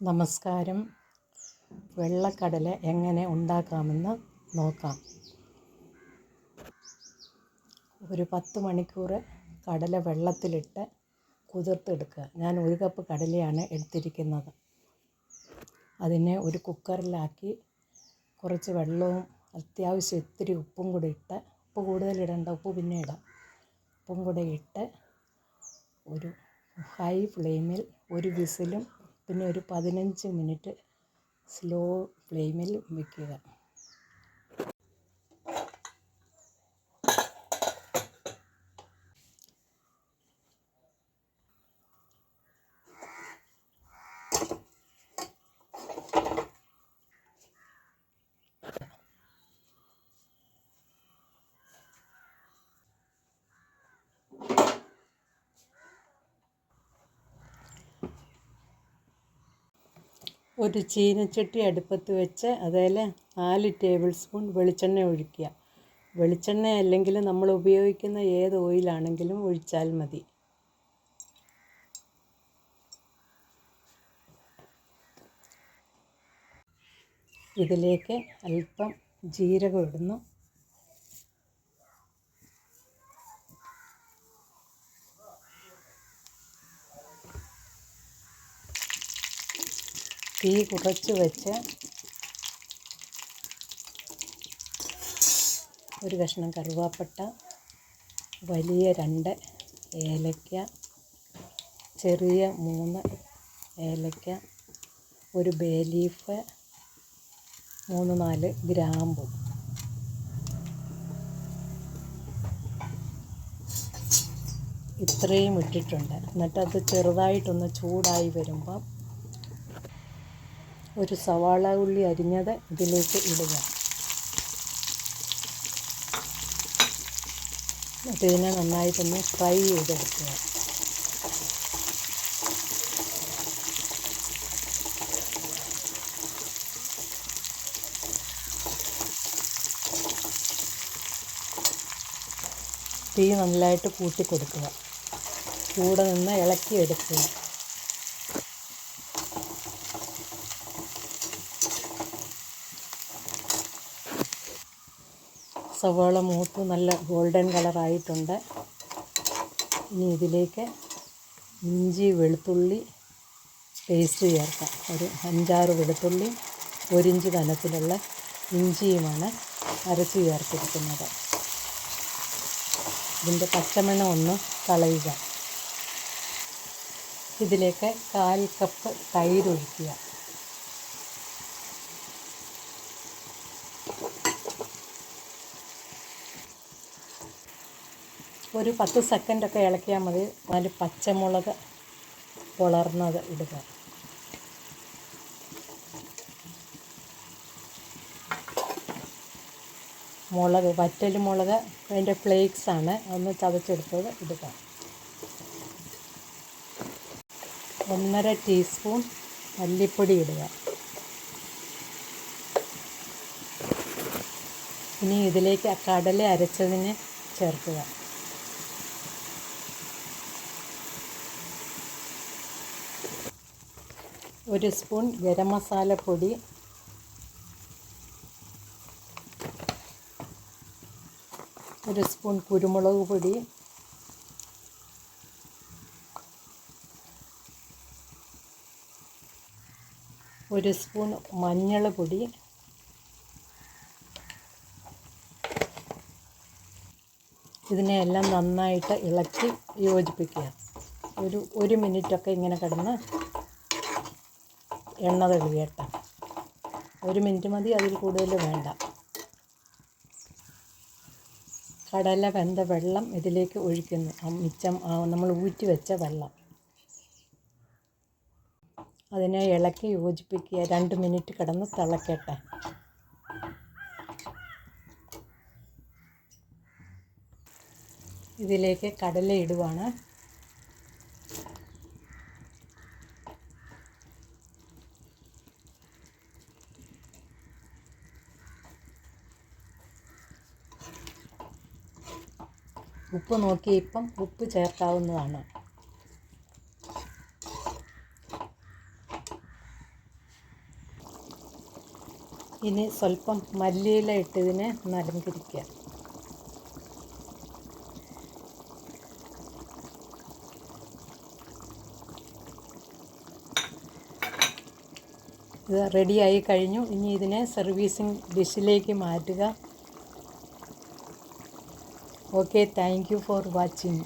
നമസ്കാരം. വെള്ളക്കടല എങ്ങനെ ഉണ്ടാക്കാമെന്ന് നോക്കാം. ഒരു 10 മണിക്കൂർ കടല വെള്ളത്തിലിട്ട് കുതിർത്തെടുക്കുക. ഞാൻ 1 കപ്പ് കടലയാണ് എടുത്തിരിക്കുന്നത്. അതിനെ ഒരു കുക്കറിലാക്കി കുറച്ച് വെള്ളവും അത്യാവശ്യം ഇത്തിരി ഉപ്പും കൂടി ഇട്ട്, ഉപ്പ് കൂടുതലിടണ്ട, ഉപ്പ് പിന്നെ ഇടാം, ഉപ്പും കൂടെ ഇട്ട് ഒരു ഹൈ ഫ്ലെയിമിൽ ഒരു വിസിലും പിന്നെ ഒരു 15 മിനിറ്റ് സ്ലോ ഫ്ലെയിമിൽ വയ്ക്കുക. ഒരു ചീനച്ചട്ടി അടുപ്പത്ത് വെച്ച് അതിൽ 4 ടേബിൾ സ്പൂൺ വെളിച്ചെണ്ണ ഒഴിക്കുക. വെളിച്ചെണ്ണ അല്ലെങ്കിൽ നമ്മൾ ഉപയോഗിക്കുന്ന ഏത് ഓയിലാണെങ്കിലും ഒഴിച്ചാൽ മതി. ഇതിലേക്ക് അല്പം ജീരകം ഇടുന്നു. തീ കുറച്ച് വെച്ച് ഒരു കഷ്ണം കറുവാപ്പട്ട, വലിയ 2 ഏലക്ക, ചെറിയ 3 ഏലക്ക, ഒരു ബേ ലീഫ്, 3-4 ഗ്രാമ്പു. ഇത്രയും ഇട്ടിട്ടുണ്ട്. എന്നിട്ടത് ചെറുതായിട്ടൊന്ന് ചൂടായി വരുമ്പം ഒരു സവാള ഉള്ളി അരിഞ്ഞത് ഇതിലേക്ക് ഇടുക. എന്നിട്ട് ഇതിനെ നന്നായിട്ടൊന്ന് ഫ്രൈ ചെയ്തെടുക്കുക. തീ നല്ലതായിട്ട് കൂട്ടി കൊടുക്കുക. കൂടെ നിന്ന് ഇളക്കിയെടുക്കുക. സവാള മൂത്ത് നല്ല ഗോൾഡൻ കളറായിട്ടുണ്ട്. ഇനി ഇതിലേക്ക് ഇഞ്ചി വെളുത്തുള്ളി പേസ്റ്റ് ചേർക്കാം. ഒരു 5-6 വെളുത്തുള്ളി, 1 ഇഞ്ച് കനത്തിലുള്ള ഇഞ്ചിയുമാണ് അരച്ച് ചേർത്തിരിക്കുന്നത്. ഇതിൻ്റെ പച്ചമണം ഒന്ന് കളയുക. ഇതിലേക്ക് 1/4 കപ്പ് തൈര് ഒഴിക്കുക. ഒരു 10 സെക്കൻഡൊക്കെ ഇളക്കിയാൽ മതി. 4 പച്ചമുളക് പൊളർന്നത് ഇടുക. മുളക്, വറ്റൽ മുളക്, അതിൻ്റെ ഫ്ലേക്സാണ്, ഒന്ന് ചതച്ചെടുത്തത് ഇടുക. 1.5 ടീസ്പൂൺ മല്ലിപ്പൊടി ഇടുക. ഇനി ഇതിലേക്ക് കടല അരച്ചതിന് ചേർക്കുക. ഒരു സ്പൂൺ ഗരം മസാലപ്പൊടി, ഒരു സ്പൂൺ കുരുമുളക് പൊടി, ഒരു സ്പൂൺ മഞ്ഞൾ പൊടി, ഇതിനെയെല്ലാം നന്നായിട്ട് ഇളക്കി യോജിപ്പിക്കുക. ഒരു മിനിറ്റൊക്കെ ഇങ്ങനെ കിടന്ന് എണ്ണ തെളിയട്ടെ. 1 മിനിറ്റ് മതി, അതിൽ കൂടുതൽ വേണ്ട. കടല വെന്ത വെള്ളം ഇതിലേക്ക് ഒഴിക്കുന്നു. മിച്ചം നമ്മൾ ഊറ്റി വെച്ച വെള്ളം. അതിനെ ഇളക്കി യോജിപ്പിക്കുക. 2 മിനിറ്റ് കിടന്ന് തിളക്കട്ടെ. ഇതിലേക്ക് കടല ഇടുവാണ്. ഉപ്പ് നോക്കി ഇപ്പം ഉപ്പ് ചേർക്കാവുന്നതാണ്. ഇനി സ്വല്പം മല്ലിയില ഇട്ട് ഇതിനെ ഒന്ന് അലങ്കരിക്കുക. ഇത് റെഡിയായി കഴിഞ്ഞു. ഇനി ഇതിനെ സർവീസിങ് ഡിഷിലേക്ക് മാറ്റുക. Okay, thank you for watching.